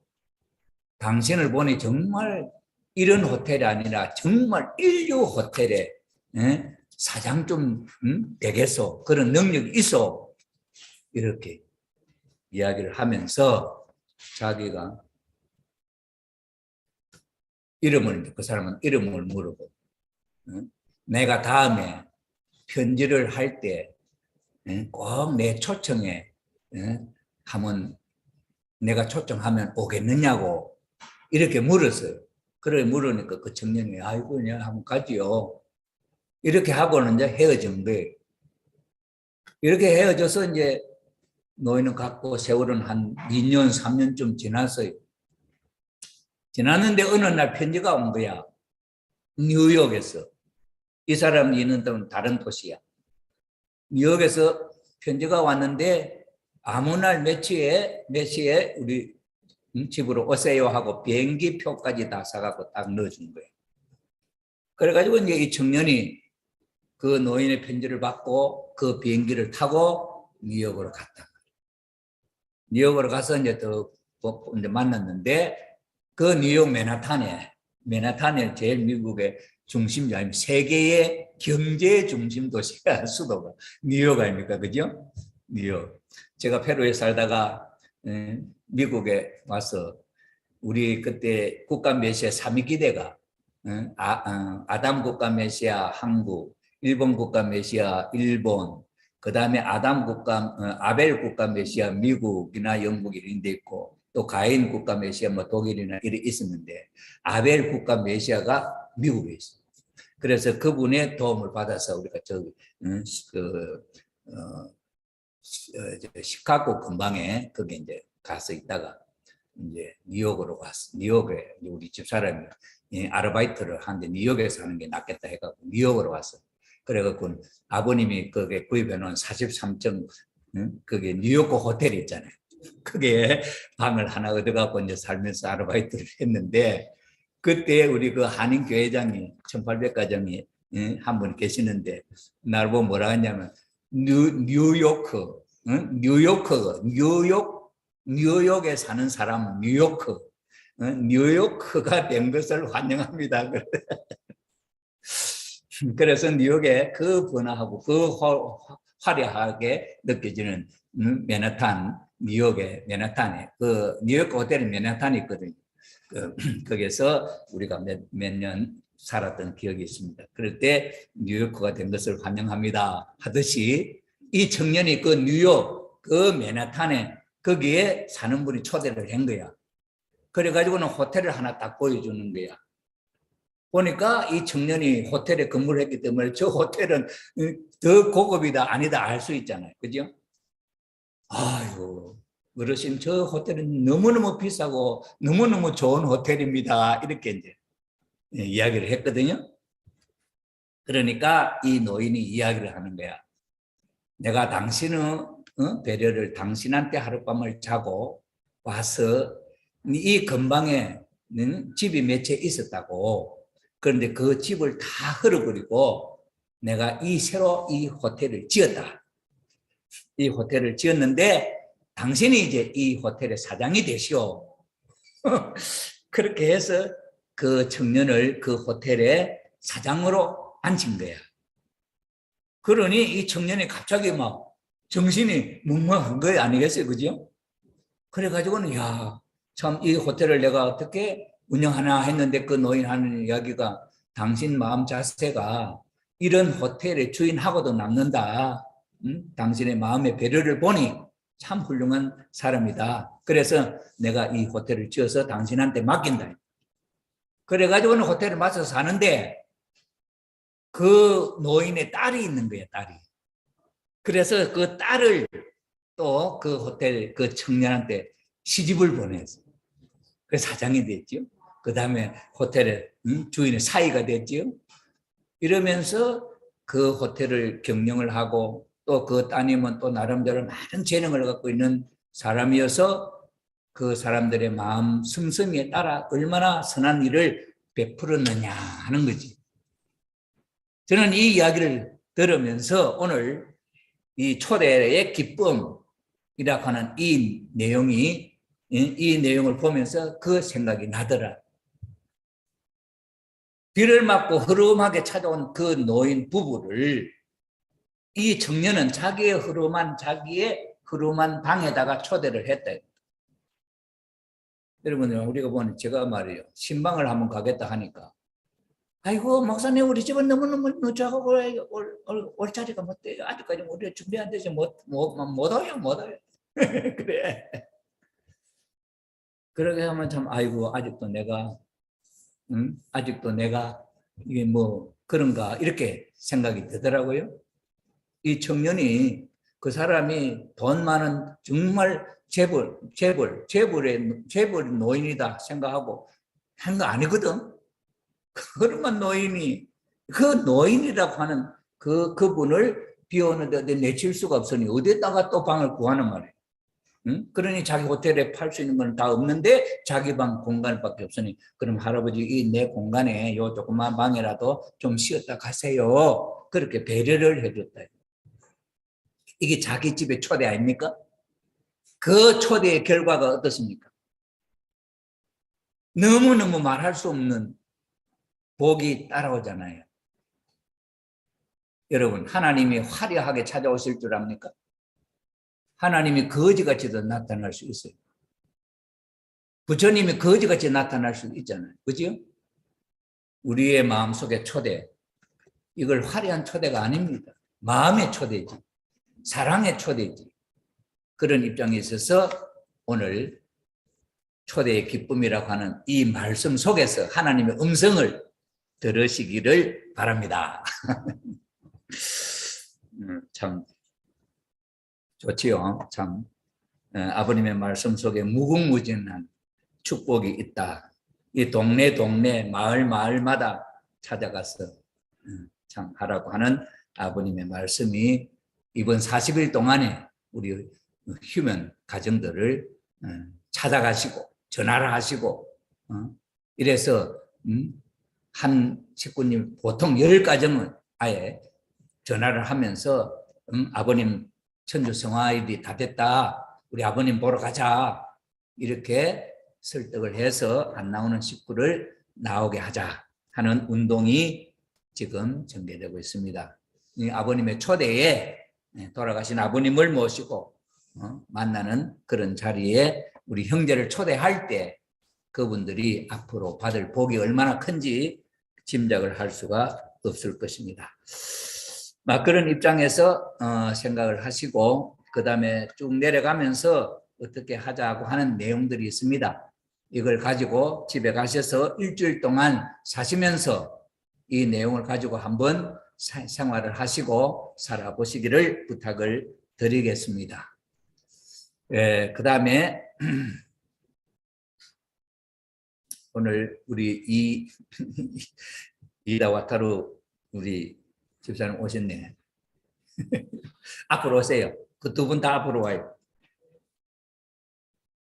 당신을 보니 정말 이런 호텔이 아니라 정말 인류 호텔에 사장 좀 되겠소. 그런 능력이 있어. 이렇게 이야기를 하면서 자기가 그 사람은 이름을 물어보고 내가 다음에 편지를 할 때 꼭 내 초청에 하면 내가 초청하면 오겠느냐고 이렇게 물었어요. 그래 물으니까 그 청년이 아이고 그냥 한번 가지요. 이렇게 하고는 이제 헤어진 거예요. 이렇게 헤어져서 이제 노인은 갖고 세월은 한 2년, 3년쯤 지났어요. 지났는데 어느 날 편지가 온 거야. 뉴욕에서. 이 사람이 있는 데는 다른 도시야. 뉴욕에서 편지가 왔는데 아무 날 몇 시에 우리 집으로 오세요 하고 비행기 표까지 다 사갖고 딱 넣어준 거예요. 그래가지고 이제 이 청년이 그 노인의 편지를 받고 그 비행기를 타고 뉴욕으로 갔다. 뉴욕으로 가서 이제 이제 만났는데 그 뉴욕 맨하탄에 제일 미국의 중심, 세계의 경제 중심 도시가 수도가 뉴욕 아닙니까? 그죠? 뉴욕. 제가 페루에 살다가 미국에 와서 우리 그때 국가 메시아 3위 기대가 아담 국가 메시아 한국, 일본 국가 메시아 일본, 그 다음에 아벨 국가 메시아 미국이나 영국이 이런 데 있고 또 가인 국가 메시아 뭐 독일이나 이렇게 있었는데 아벨 국가 메시아가 미국에 있어요. 그래서 그분의 도움을 받아서 우리가 시카고 근방에 거기 이제 가서 있다가 이제 뉴욕으로 갔어. 뉴욕에 우리 집사람이 아르바이트를 하는데 뉴욕에서 하는 게 낫겠다 해갖고 뉴욕으로 갔어. 그래갖고 아버님이 거기에 구입해 놓은 43층 그게 뉴욕 호텔 있잖아요. 그게 방을 하나 얻어갖고 이제 살면서 아르바이트를 했는데 그때 우리 그 한인교회장이 1800가정이 한 분 계시는데 나를 보고 뭐라 하냐면 뉴욕에 사는 사람은 뉴요크가 된 것을 환영합니다. 그래서 뉴욕에 그 번화하고 그 화려하게 느껴지는 뉴욕의 맨하탄에 그 뉴욕 호텔이 맨하탄이 있거든요. 거기서 우리가 몇 년 살았던 기억이 있습니다. 그럴 때 뉴요크가 된 것을 환영합니다 하듯이 이 청년이 그 뉴욕 그 맨하탄에 거기에 사는 분이 초대를 한 거야. 그래가지고는 호텔을 하나 딱 보여주는 거야. 보니까 이 청년이 호텔에 근무를 했기 때문에 저 호텔은 더 고급이다 아니다 알 수 있잖아요. 그죠? 아이고, 어르신 저 호텔은 너무너무 비싸고 너무너무 좋은 호텔입니다. 이렇게 이제 이야기를 했거든요. 그러니까 이 노인이 이야기를 하는 거야. 내가 당신의 배려를 당신한테 하룻밤을 자고 와서 이 근방에는 집이 몇 채 있었다고. 그런데 그 집을 다 헐어버리고 내가 새로 이 호텔을 지었다. 이 호텔을 지었는데 당신이 이제 이 호텔의 사장이 되시오. 그렇게 해서 그 청년을 그 호텔의 사장으로 앉힌 거야. 그러니 이 청년이 갑자기 막 정신이 멍멍한 거 아니겠어요? 그죠? 그래가지고는 야, 참 이 호텔을 내가 어떻게 운영하나 했는데 그 노인 하는 이야기가 당신 마음 자세가 이런 호텔의 주인하고도 남는다. 당신의 마음의 배려를 보니 참 훌륭한 사람이다. 그래서 내가 이 호텔을 지어서 당신한테 맡긴다. 그래가지고는 호텔을 맡아서 사는데 그 노인의 딸이 있는 거예요, 딸이. 그래서 그 딸을 또 그 호텔 그 청년한테 시집을 보냈어요. 그래서 사장이 됐죠. 그 다음에 호텔의 주인의 사위가 됐죠. 이러면서 그 호텔을 경영을 하고 또 그 따님은 또 나름대로 많은 재능을 갖고 있는 사람이어서 그 사람들의 마음 씀씀이에 따라 얼마나 선한 일을 베풀었느냐 하는 거지. 저는 이 이야기를 들으면서 오늘 이 초대의 기쁨이라고 하는 이 내용을 보면서 그 생각이 나더라. 비를 맞고 흐름하게 찾아온 그 노인 부부를 이 청년은 자기의 흐름한 방에다가 초대를 했다. 여러분, 우리가 보는 제가 말이에요. 신방을 한번 가겠다 하니까 아이고 목사님 우리 집은 너무너무 늦어가고 올 자리가 못 돼요. 아직까지 우리가 준비 안 돼서 못 와요. 그래. 그러게 하면 참 아이고 아직도 내가 이게 뭐 그런가 이렇게 생각이 되더라고요. 이 청년이 그 사람이 돈 많은 정말 재벌의 노인이다 생각하고 한 거 아니거든. 그러면 그 노인이라고 하는 그분을 비오는데 내칠 수가 없으니 어디다가 또 방을 구하는 말이에요. 응? 그러니 자기 호텔에 팔 수 있는 건 다 없는데 자기 방 공간밖에 없으니 그럼 할아버지 이 내 공간에 요 조그만 방이라도 좀 쉬었다 가세요. 그렇게 배려를 해줬다. 이게 자기 집의 초대 아닙니까? 그 초대의 결과가 어떻습니까? 너무너무 말할 수 없는 복이 따라오잖아요. 여러분, 하나님이 화려하게 찾아오실 줄 압니까? 하나님이 거지같이도 나타날 수 있어요. 부처님이 거지같이 나타날 수 있잖아요. 그죠? 우리의 마음속의 초대, 이걸 화려한 초대가 아닙니다. 마음의 초대지. 사랑의 초대지. 그런 입장에 있어서 오늘 초대의 기쁨이라고 하는 이 말씀 속에서 하나님의 음성을 들으시기를 바랍니다. 참 좋지요. 참 아버님의 말씀 속에 무궁무진한 축복이 있다. 이 동네 마을마다 찾아가서 참 하라고 하는 아버님의 말씀이 이번 40일 동안에 우리 휴면 가정들을 찾아가시고 전화를 하시고 이래서 한 식구님 보통 10가정은 아예 전화를 하면서 아버님 천주 성화일이 다 됐다. 우리 아버님 보러 가자. 이렇게 설득을 해서 안 나오는 식구를 나오게 하자 하는 운동이 지금 전개되고 있습니다. 이 아버님의 초대에 돌아가신 아버님을 모시고 만나는 그런 자리에 우리 형제를 초대할 때 그분들이 앞으로 받을 복이 얼마나 큰지 짐작을 할 수가 없을 것입니다. 그런 입장에서 생각을 하시고 그 다음에 쭉 내려가면서 어떻게 하자고 하는 내용들이 있습니다. 이걸 가지고 집에 가셔서 일주일 동안 사시면서 이 내용을 가지고 한번 생활을 하시고 살아보시기를 부탁을 드리겠습니다. 그 다음에 오늘 우리 이다와타루 우리 집사님 오셨네. 앞으로 오세요. 그 두 분 다 앞으로 와요.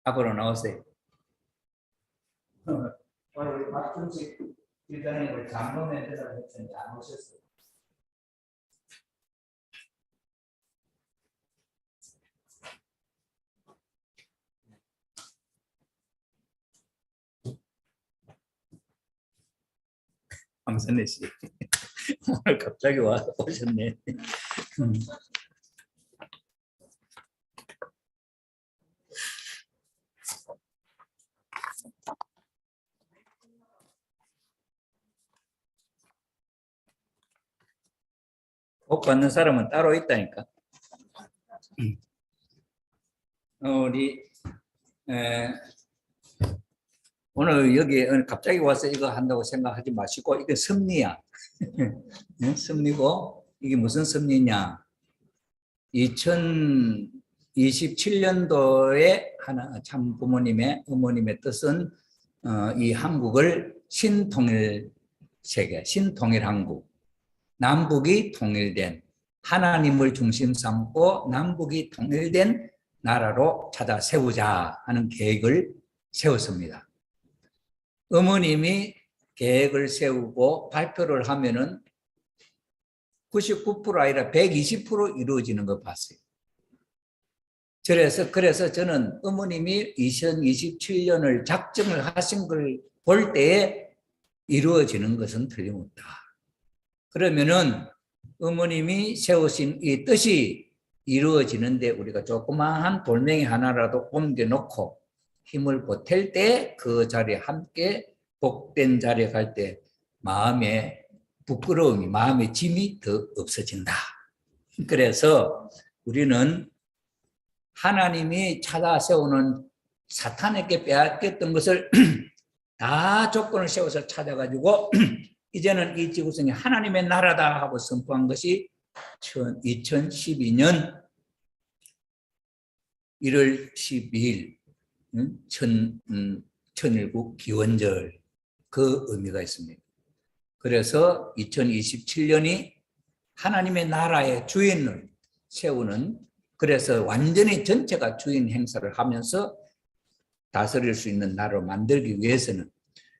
앞으로 나오세요. 우리 박준식 집사님을 장로 멘트라고 했더니 안 오셨어요. 황선혜 씨 오늘 갑자기 오셨네. 복 받는 사람은 따로 있다니까. 우리 오늘 여기 갑자기 와서 이거 한다고 생각하지 마시고 이게 섭리야. 섭리고 이게 무슨 섭리냐. 2027년도에 하나 참 부모님의 어머님의 뜻은 이 한국을 신통일 세계, 신통일 한국, 남북이 통일된 하나님을 중심 삼고 남북이 통일된 나라로 찾아 세우자 하는 계획을 세웠습니다. 어머님이 계획을 세우고 발표를 하면은 99% 아니라 120% 이루어지는 거 봤어요. 그래서 저는 어머님이 2027년을 작정을 하신 걸 볼 때에 이루어지는 것은 틀림없다. 그러면은 어머님이 세우신 이 뜻이 이루어지는데 우리가 조그마한 돌멩이 하나라도 옮겨놓고 힘을 보탤 때 그 자리에 함께 복된 자리에 갈 때 마음의 부끄러움이, 마음의 짐이 더 없어진다. 그래서 우리는 하나님이 찾아 세우는 사탄에게 빼앗겼던 것을 다 조건을 세워서 찾아가지고 이제는 이 지구성이 하나님의 나라다 하고 선포한 것이 2012년 1월 12일 천일국 기원절 그 의미가 있습니다. 그래서 2027년이 하나님의 나라의 주인을 세우는, 그래서 완전히 전체가 주인 행사를 하면서 다스릴 수 있는 나라로 만들기 위해서는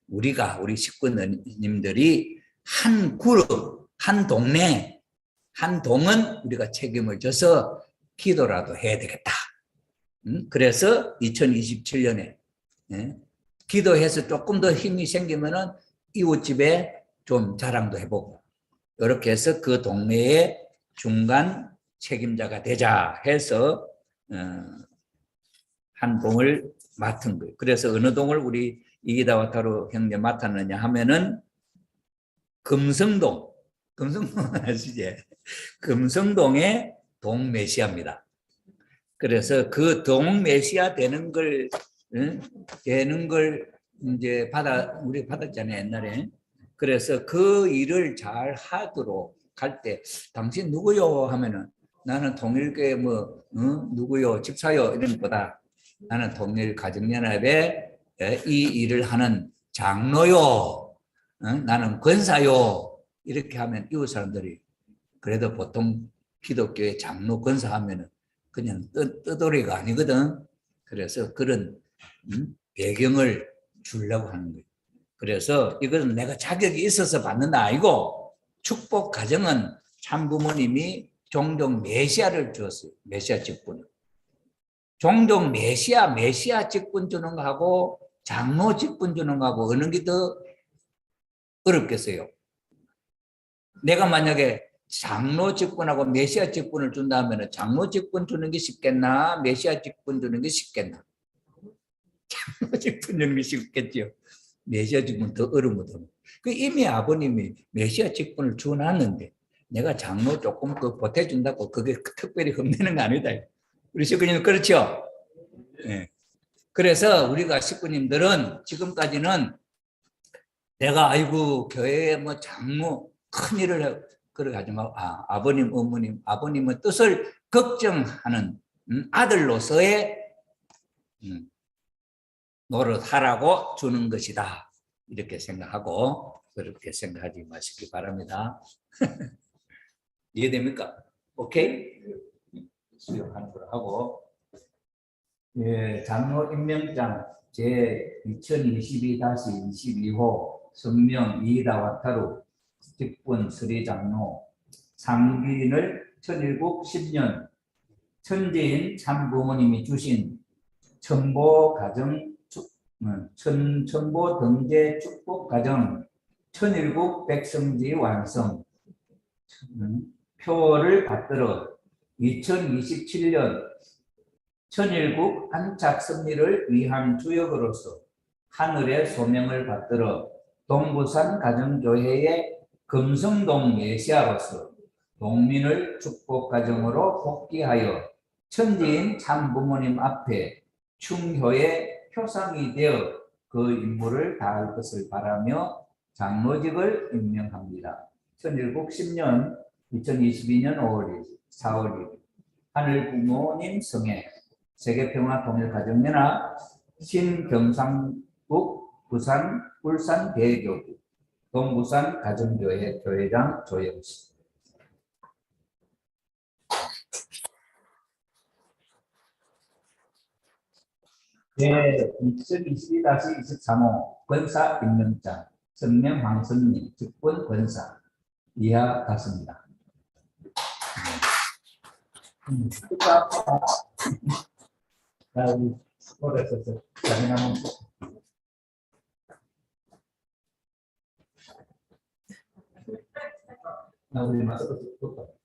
우리가, 우리 식구님들이 한 그룹, 한 동네, 한 동은 우리가 책임을 져서 기도라도 해야 되겠다. 그래서 2027년에 기도해서 조금 더 힘이 생기면은 이웃집에 좀 자랑도 해보고, 이렇게 해서 그 동네의 중간 책임자가 되자 해서 한 동을 맡은 거예요. 그래서 어느 동을 우리 이기다와타루 형제 맡았느냐 하면은 금성동 아시지? 금성동의 동메시아입니다. 그래서 그 동메시아 되는 걸 이제 우리 받았잖아요, 옛날에. 그래서 그 일을 잘 하도록 할 때 당신 누구요 하면은 나는 통일교회 누구요 집사요 이런 것보다 나는 통일가정연합에 이 일을 하는 장로요, 나는 권사요 이렇게 하면 이웃 사람들이, 그래도 보통 기독교의 장로 권사 하면은 그냥 떠돌이가 아니거든. 그래서 그런 배경을 주려고 하는 거예요. 그래서 이것은 내가 자격이 있어서 받는 거 아니고, 축복 가정은 참부모님이 종종 메시아를 주었어요. 메시아 직분을. 종종 메시아 직분 주는 거하고 장로 직분 주는 거하고 어느 게 더 어렵겠어요? 내가 만약에 장로 직분하고 메시아 직분을 준다면 장로 직분 주는 게 쉽겠나? 메시아 직분 주는 게 쉽겠나? 장로 직분 주는 게 쉽겠죠. 메시아 직분 더 어려우거든. 그 이미 아버님이 메시아 직분을 주어놨는데 내가 장로 조금 그 보태준다고 그게 특별히 흠내는 거 아니다. 우리 식구님 그렇죠? 네. 그래서 우리가 식구님들은 지금까지는 내가 아이고 교회에 뭐 장로 큰 일을 해 그렇게 하지 말고 아버님 어머님 아버님의 뜻을 걱정하는 아들로서의 노릇하라고 주는 것이다 이렇게 생각하고 그렇게 생각하지 마시기 바랍니다. 이해됩니까? 오케이? 수용하는 걸로 하고 예, 장로 임명장 제 2022-22호 성명 이이다 와타루 직분 서리장로 상기인을 천일국 10년 천재인 참부모님이 주신 첨보 등재 축복 가정 천일국 백성지 완성 표를 받들어 2027년 천일국 안착 승리를 위한 주역으로서 하늘의 소명을 받들어 동부산 가정교회의 금성동 메시아로서 동민을 축복 가정으로 복귀하여 천지인 참부모님 앞에 충효의 표상이 되어 그 임무를 다할 것을 바라며 장로직을 임명합니다. 천일국 10년 2022년 5월 4월 1일 하늘 부모님 성에 세계평화 통일가정연합 신경상국 부산 울산 대교구 동부산 가정교회 교회장 조영식. 네, 2022-23호 권사 임명장 성명 황선님 직분 권사 이하 같습니다. 우리 오래서서 자기나무 우리 마스크 뜯고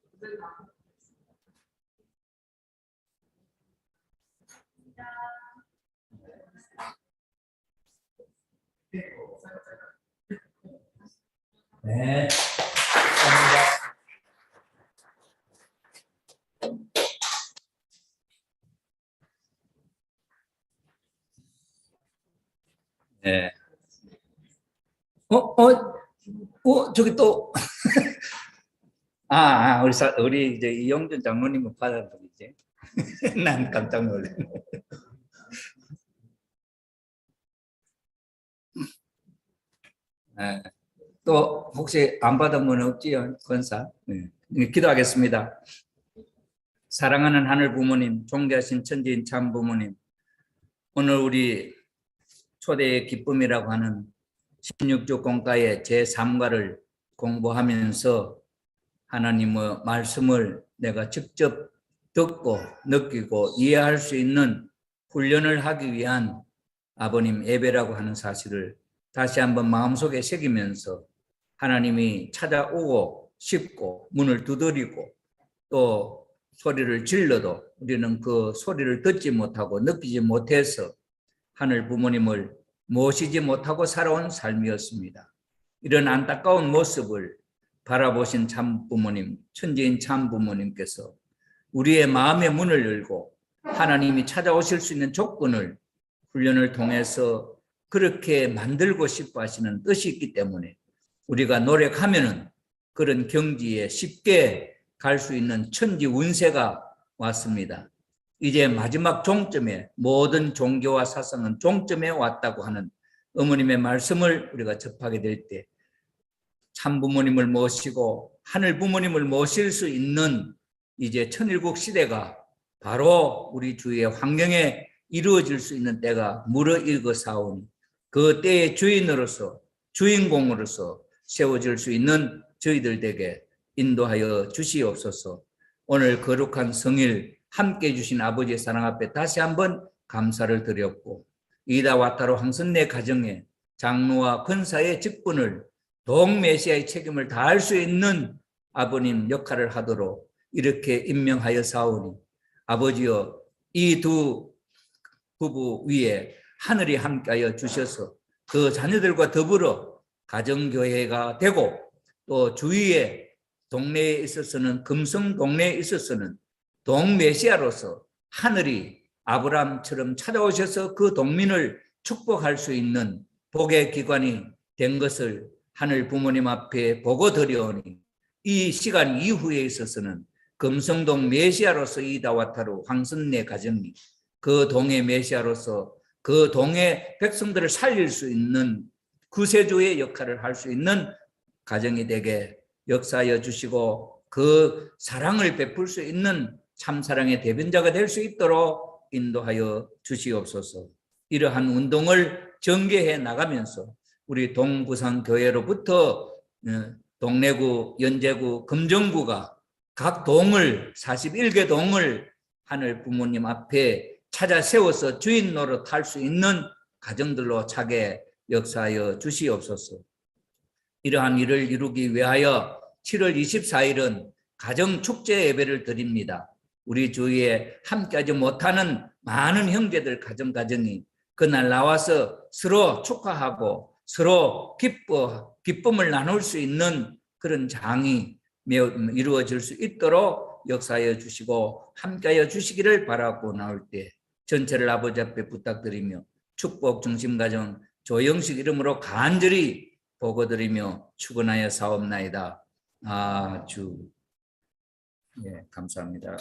네, 감사합니다. 네. 저기 또 우리 이제 이영준 장로님은 받은 분이지. 난 깜짝 놀랐네. 네. 또 혹시 안 받은 분 없지요, 권사? 네. 기도하겠습니다. 사랑하는 하늘 부모님, 존귀하신 천지인 참 부모님, 오늘 우리 초대의 기쁨이라고 하는 16주 공과의 제3과를 공부하면서 하나님의 말씀을 내가 직접 듣고 느끼고 이해할 수 있는 훈련을 하기 위한 아버님 예배라고 하는 사실을 다시 한번 마음속에 새기면서 하나님이 찾아오고 싶고 문을 두드리고 또 소리를 질러도 우리는 그 소리를 듣지 못하고 느끼지 못해서 하늘 부모님을 모시지 못하고 살아온 삶이었습니다. 이런 안타까운 모습을 바라보신 참 부모님, 천지인 참 부모님께서 우리의 마음의 문을 열고 하나님이 찾아오실 수 있는 조건을 훈련을 통해서 그렇게 만들고 싶어 하시는 뜻이 있기 때문에 우리가 노력하면은 그런 경지에 쉽게 갈 수 있는 천지 운세가 왔습니다. 이제 마지막 종점에 모든 종교와 사상은 종점에 왔다고 하는 어머님의 말씀을 우리가 접하게 될 때 참부모님을 모시고 하늘 부모님을 모실 수 있는 이제 천일국 시대가 바로 우리 주위의 환경에 이루어질 수 있는 때가 무르익어사오니 그 때의 주인으로서 주인공으로서 세워질 수 있는 저희들에게 인도하여 주시옵소서. 오늘 거룩한 성일 함께해 주신 아버지의 사랑 앞에 다시 한번 감사를 드렸고 이다 와타로 황선내 가정에 장로와 권사의 직분을 동메시아의 책임을 다할 수 있는 아버님 역할을 하도록 이렇게 임명하여 사오니 아버지여 이 두 부부 위에 하늘이 함께하여 주셔서 그 자녀들과 더불어 가정교회가 되고 또 주위의 동네에 있어서는 금성 동네에 있어서는 동메시아로서 하늘이 아브라함처럼 찾아오셔서 그 동민을 축복할 수 있는 복의 기관이 된 것을 하늘 부모님 앞에 보고 드려오니 이 시간 이후에 있어서는 금성동 메시아로서 이다와타루 황선내 가정이 그 동의 메시아로서 그 동의 백성들을 살릴 수 있는 구세주의 역할을 할 수 있는 가정이 되게 역사하여 주시고 그 사랑을 베풀 수 있는 참사랑의 대변자가 될 수 있도록 인도하여 주시옵소서. 이러한 운동을 전개해 나가면서 우리 동부산 교회로부터 동래구, 연제구, 금정구가 각 동을 41개 동을 하늘 부모님 앞에 찾아 세워서 주인 노릇할 수 있는 가정들로 차게 역사하여 주시옵소서. 이러한 일을 이루기 위하여 7월 24일은 가정축제 예배를 드립니다. 우리 주위에 함께하지 못하는 많은 형제들 가정이 그날 나와서 서로 축하하고 서로 기쁨을 나눌 수 있는 그런 장이 이루어질 수 있도록 역사하여 주시고 함께하여 주시기를 바라고 나올 때 전체를 아버지 앞에 부탁드리며 축복 중심가정 조영식 이름으로 간절히 보고드리며 축원하여 사옵나이다. 아주 감사합니다.